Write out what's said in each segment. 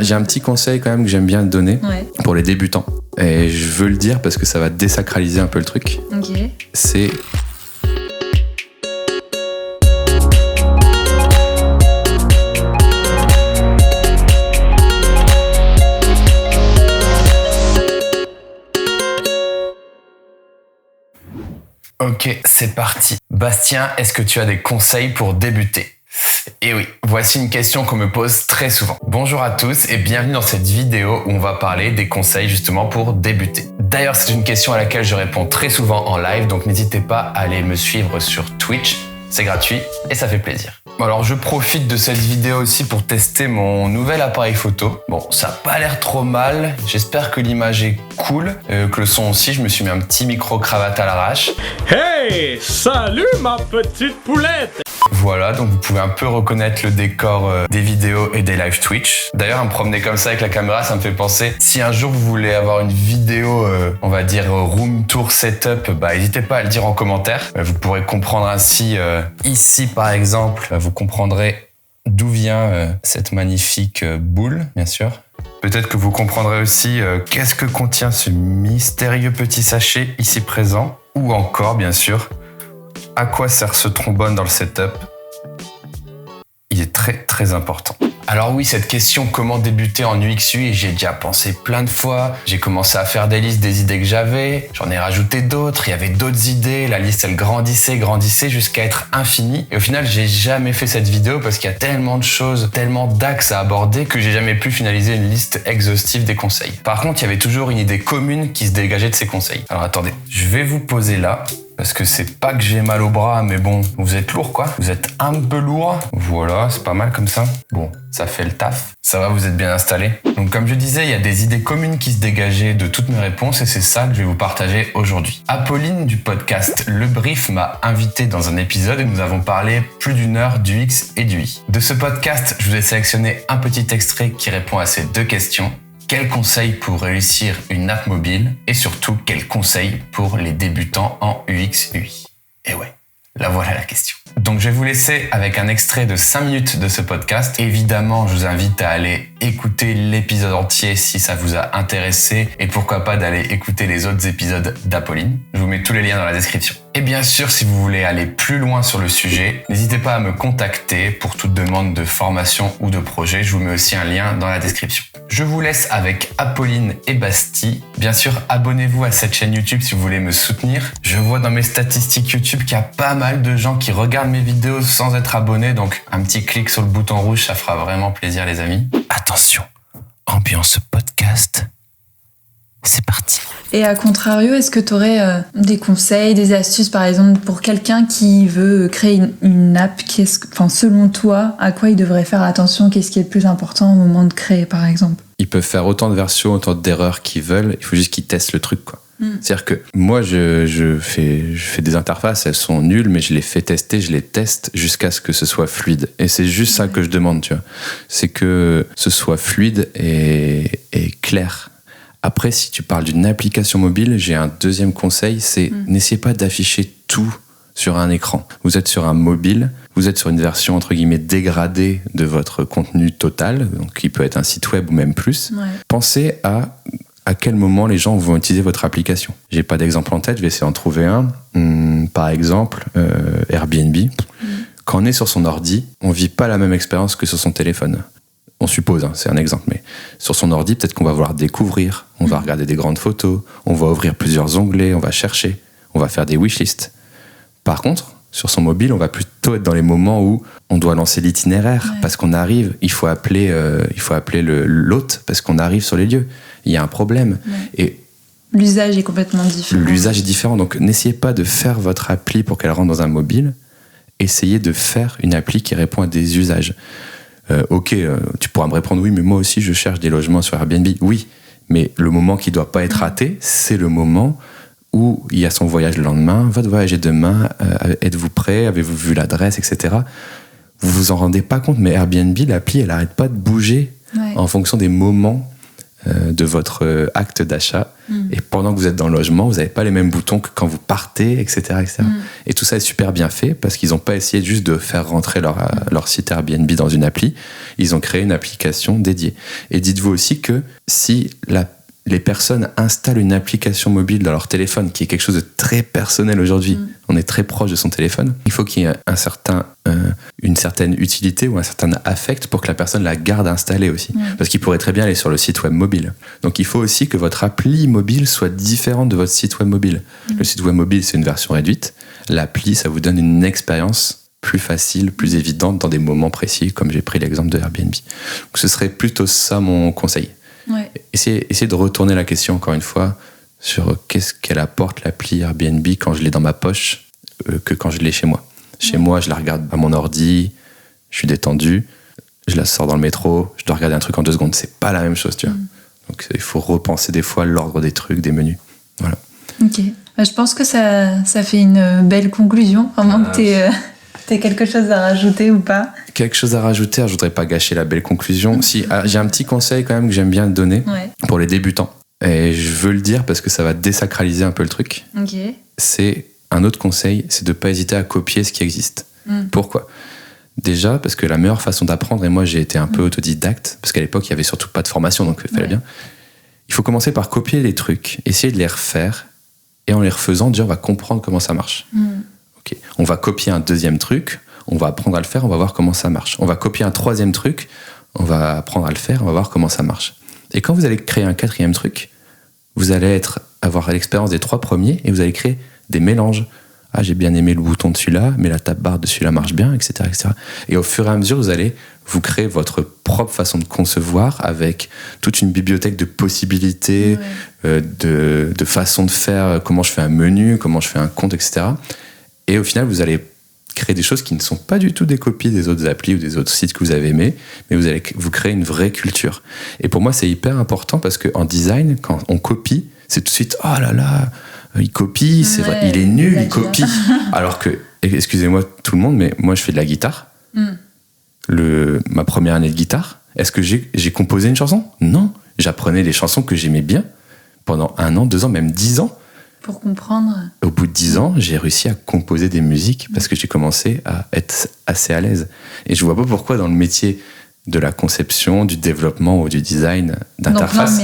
J'ai un petit conseil quand même que j'aime bien donner pour les débutants. Et je veux le dire parce que ça va désacraliser un peu le truc. Ok. C'est... Ok, c'est parti. Bastien, est-ce que tu as des conseils pour débuter ? Et oui, voici une question qu'on me pose très souvent. Bonjour à tous et bienvenue dans cette vidéo où on va parler des conseils justement pour débuter. D'ailleurs, c'est une question à laquelle je réponds très souvent en live, donc n'hésitez pas à aller me suivre sur Twitch. C'est gratuit et ça fait plaisir. Alors je profite de cette vidéo aussi pour tester mon nouvel appareil photo. Bon, ça n'a pas l'air trop mal. J'espère que l'image est cool, que le son aussi. Je me suis mis un petit micro-cravate à l'arrache. Hey, salut ma petite poulette! Voilà, donc vous pouvez un peu reconnaître le décor des vidéos et des live Twitch. D'ailleurs, me promener comme ça avec la caméra, ça me fait penser, si un jour vous voulez avoir une vidéo, on va dire room tour setup, n'hésitez pas à le dire en commentaire. Vous pourrez comprendre ainsi, ici par exemple, vous comprendrez d'où vient cette magnifique boule, bien sûr. Peut-être que vous comprendrez aussi qu'est-ce que contient ce mystérieux petit sachet ici présent. Ou encore, bien sûr, à quoi sert ce trombone dans le setup ? Il est très très important. Alors oui, cette question comment débuter en UX UI, j'ai déjà pensé plein de fois. J'ai commencé à faire des listes des idées que j'avais. J'en ai rajouté d'autres, il y avait d'autres idées. La liste elle grandissait jusqu'à être infinie. Et au final, j'ai jamais fait cette vidéo parce qu'il y a tellement de choses, tellement d'axes à aborder que j'ai jamais pu finaliser une liste exhaustive des conseils. Par contre, il y avait toujours une idée commune qui se dégageait de ces conseils. Alors attendez, je vais vous poser là. Parce que c'est pas que j'ai mal au bras, mais bon, vous êtes lourd quoi. Vous êtes un peu lourd. Voilà, c'est pas mal comme ça. Bon, ça fait le taf. Ça va, vous êtes bien installés. Donc comme je disais, il y a des idées communes qui se dégageaient de toutes mes réponses et c'est ça que je vais vous partager aujourd'hui. Apolline du podcast Le Brief m'a invité dans un épisode et nous avons parlé plus d'une heure du X et du Y. De ce podcast, je vous ai sélectionné un petit extrait qui répond à ces deux questions. Quels conseils pour réussir une app mobile et surtout quels conseils pour les débutants en UX UI. Et ouais, là voilà la question. Donc je vais vous laisser avec un extrait de 5 minutes de ce podcast. Évidemment, je vous invite à aller écouter l'épisode entier si ça vous a intéressé et pourquoi pas d'aller écouter les autres épisodes d'Apolline. Je vous mets tous les liens dans la description. Et bien sûr, si vous voulez aller plus loin sur le sujet, n'hésitez pas à me contacter pour toute demande de formation ou de projet. Je vous mets aussi un lien dans la description. Je vous laisse avec Apolline et Basti. Bien sûr, abonnez-vous à cette chaîne YouTube si vous voulez me soutenir. Je vois dans mes statistiques YouTube qu'il y a pas mal de gens qui regardent mes vidéos sans être abonnés, donc un petit clic sur le bouton rouge, ça fera vraiment plaisir les amis. Attention, ambiance podcast, c'est parti. Et à contrario, est-ce que tu aurais des conseils, des astuces par exemple pour quelqu'un qui veut créer une app, selon toi, à quoi il devrait faire attention, qu'est-ce qui est le plus important au moment de créer par exemple ? Ils peuvent faire autant de versions, autant d'erreurs qu'ils veulent, il faut juste qu'ils testent le truc quoi. C'est-à-dire que moi, je fais des interfaces, elles sont nulles, mais je les fais tester, je les teste jusqu'à ce que ce soit fluide. Et c'est juste ça que je demande, tu vois. C'est que ce soit fluide et clair. Après, si tu parles d'une application mobile, j'ai un deuxième conseil, c'est n'essayez pas d'afficher tout sur un écran. Vous êtes sur un mobile, vous êtes sur une version entre guillemets dégradée de votre contenu total, donc qui peut être un site web ou même plus. Ouais. Pensez à quel moment les gens vont utiliser votre application. J'ai pas d'exemple en tête, je vais essayer d'en trouver un. Par exemple, Airbnb. Quand on est sur son ordi, on vit pas la même expérience que sur son téléphone. On suppose, c'est un exemple, mais sur son ordi, peut-être qu'on va vouloir découvrir, on va regarder des grandes photos, on va ouvrir plusieurs onglets, on va chercher, on va faire des wishlists. Par contre, sur son mobile, on va plutôt être dans les moments où on doit lancer l'itinéraire, parce qu'on arrive, il faut appeler l'hôte, parce qu'on arrive sur les lieux. Il y a un problème. Et l'usage est complètement différent. L'usage est différent, donc n'essayez pas de faire votre appli pour qu'elle rentre dans un mobile, essayez de faire une appli qui répond à des usages. Tu pourras me répondre, oui, mais moi aussi je cherche des logements sur Airbnb. Oui, mais le moment qui ne doit pas être raté, c'est le moment où il y a son voyage le lendemain, votre voyage est demain, êtes-vous prêt, avez-vous vu l'adresse, etc. Vous vous en rendez pas compte, mais Airbnb, l'appli, elle n'arrête pas de bouger en fonction des moments de votre acte d'achat. Et pendant que vous êtes dans le logement, vous n'avez pas les mêmes boutons que quand vous partez, etc. etc. Et tout ça est super bien fait parce qu'ils n'ont pas essayé juste de faire rentrer leur site Airbnb dans une appli. Ils ont créé une application dédiée. Et dites-vous aussi que si les personnes installent une application mobile dans leur téléphone, qui est quelque chose de très personnel aujourd'hui, on est très proche de son téléphone, il faut qu'il y ait une certaine utilité ou un certain affect pour que la personne la garde installée aussi. Parce qu'il pourrait très bien aller sur le site web mobile. Donc il faut aussi que votre appli mobile soit différente de votre site web mobile. Le site web mobile, c'est une version réduite. L'appli, ça vous donne une expérience plus facile, plus évidente dans des moments précis, comme j'ai pris l'exemple de Airbnb. Donc ce serait plutôt ça mon conseil. Ouais. Essayez de retourner la question encore une fois sur qu'est-ce qu'elle apporte l'appli Airbnb quand je l'ai dans ma poche que quand je l'ai chez moi. Chez moi, je la regarde à mon ordi, je suis détendu, je la sors dans le métro, je dois regarder un truc en 2 secondes. C'est pas la même chose, tu vois. Donc il faut repenser des fois l'ordre des trucs, des menus. Voilà. Ok. Je pense que ça fait une belle conclusion. À moins que t'aies quelque chose à rajouter ou pas. Quelque chose à rajouter, je voudrais pas gâcher la belle conclusion. Si, j'ai un petit conseil quand même que j'aime bien donner pour les débutants. Et je veux le dire parce que ça va désacraliser un peu le truc. Ok. C'est un autre conseil, c'est de ne pas hésiter à copier ce qui existe. Pourquoi ? Déjà, parce que la meilleure façon d'apprendre, et moi j'ai été un peu autodidacte, parce qu'à l'époque il n'y avait surtout pas de formation, donc il fallait bien. Il faut commencer par copier les trucs, essayer de les refaire, et en les refaisant, déjà on va comprendre comment ça marche. Okay. On va copier un 2e truc, on va apprendre à le faire, on va voir comment ça marche. On va copier un 3e truc, on va apprendre à le faire, on va voir comment ça marche. Et quand vous allez créer un 4e truc, vous allez avoir l'expérience des 3 premiers et vous allez créer des mélanges. Ah, j'ai bien aimé le bouton de celui-là, mais la tab barre de celui-là marche bien, etc., etc. Et au fur et à mesure, vous allez vous créer votre propre façon de concevoir avec toute une bibliothèque de possibilités, de façons de faire, comment je fais un menu, comment je fais un compte, etc. Et au final, vous allez créer des choses qui ne sont pas du tout des copies des autres applis ou des autres sites que vous avez aimés, mais vous allez vous créer une vraie culture. Et pour moi, c'est hyper important parce qu'en design, quand on copie, c'est tout de suite « Oh là là, il copie, c'est vrai, il est nul, il copie ». Alors que, excusez-moi tout le monde, mais moi je fais de la guitare. Ma première année de guitare, est-ce que j'ai composé une chanson ? Non, j'apprenais les chansons que j'aimais bien pendant 1 an, 2 ans, même 10 ans. Pour comprendre. Au bout de 10 ans, j'ai réussi à composer des musiques parce que j'ai commencé à être assez à l'aise. Et je vois pas pourquoi dans le métier de la conception, du développement ou du design d'interface,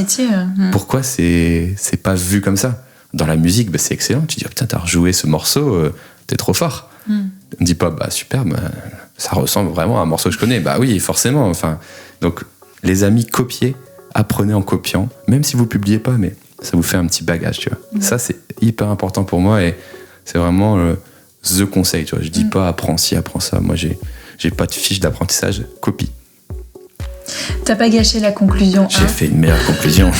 pourquoi c'est pas vu comme ça. Dans la musique, c'est excellent. Tu dis, oh, putain, t'as rejoué ce morceau, t'es trop fort. On ne dit pas, super, ça ressemble vraiment à un morceau que je connais. Bah oui, forcément. Enfin, donc, les amis, copiez, apprenez en copiant, même si vous publiez pas, mais ça vous fait un petit bagage, tu vois. Ça, c'est hyper important pour moi et c'est vraiment the conseil, tu vois. Je dis pas apprends ci, apprends ça. Moi, j'ai pas de fiche d'apprentissage, copie. T'as pas gâché la conclusion. J'ai fait une meilleure conclusion.